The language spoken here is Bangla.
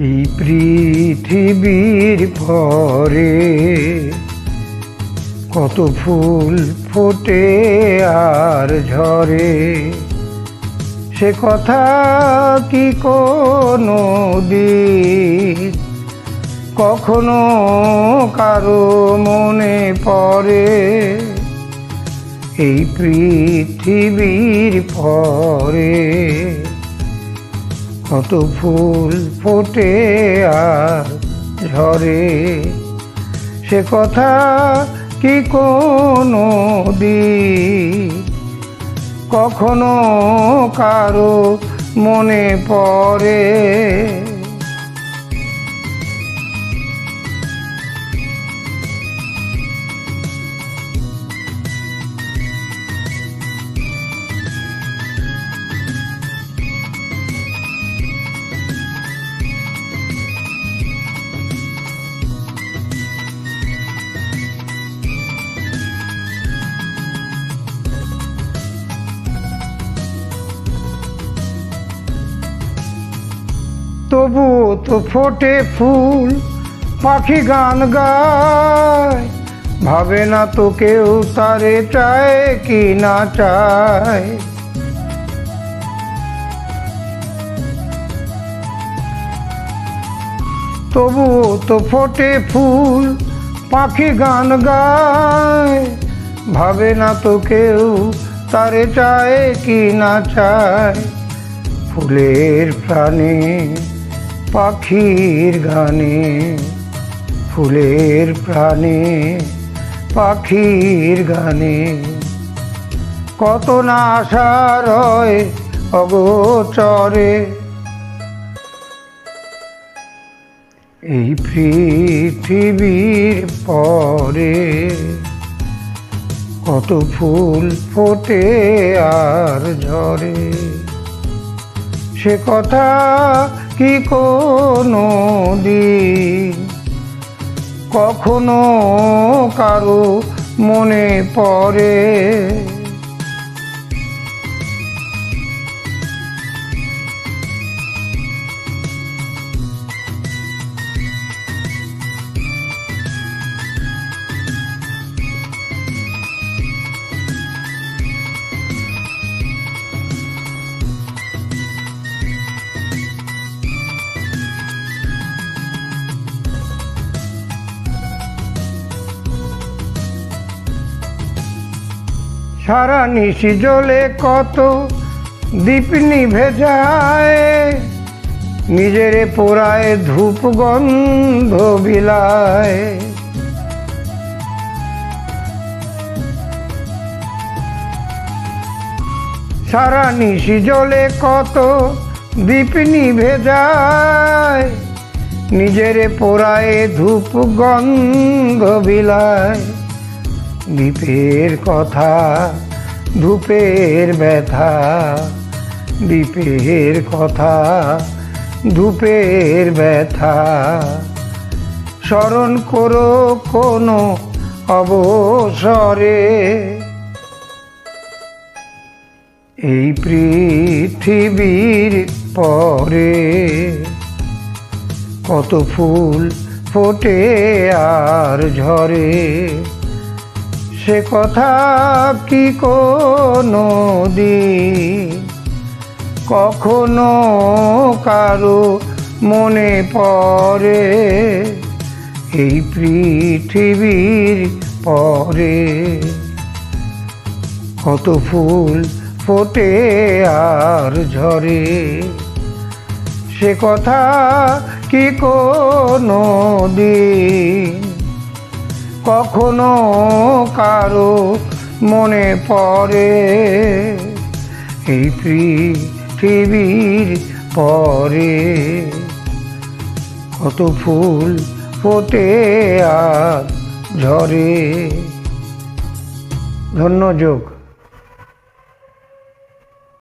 এই পৃথিবীর পরে কত ফুল ফোটে আর ঝরে, সে কথা কি কোনো দিন কখনো কারো মনে পড়ে। এই পৃথিবীর পরে কত ফুল ফোটে আর ঝরে, সে কথা কি কোনো দিন কখনো কারো মনে পড়ে। তবু তো ফোটে ফুল, পাখি গান গায়, ভাবে না তো কেউ তারে চায় কি না চায়। তবু তো ফোটে ফুল, পাখি গান গায়, ভাবে না তো কেউ তারে চায় কি না চায়। ফুলের প্রাণে পাখির গানে, ফুলের প্রাণে পাখির গানে, কত না আশা রয় অগোচরে। এই পৃথিবীর পরে কত ফুল ফোটে আর ঝরে, সে কথা কি কোনো দিন কখনো কারো মনে পড়ে। সারা নিশি জ্বলে কত দীপ নিভে যায়, নিজেরে পোড়ায় ধূপ গন্ধ বিলায়। সারা নিশি জ্বলে কত দীপ নিভে যায়, নিজেরে পোড়ায় ধূপ গন্ধ বিলায়। দীপের কথা ধূপের ব্যথা, দীপের কথা ধূপের ব্যথা, স্মরণ করো কোনো অবসরে। এই পৃথিবীর পরে কত ফুল ফোটে আর ঝরে, সে কথা কি কোনো দিন কখনো কারো মনে পড়ে। এই পৃথিবীর পরে কত ফুল ফোটে আর ঝরে, সে কথা কি কোনো দিন কখনো কারো মনে পড়ে। এই পৃথিবীর পরে কত ফুল ফোটে আর ঝরে। ধন্যযোগ।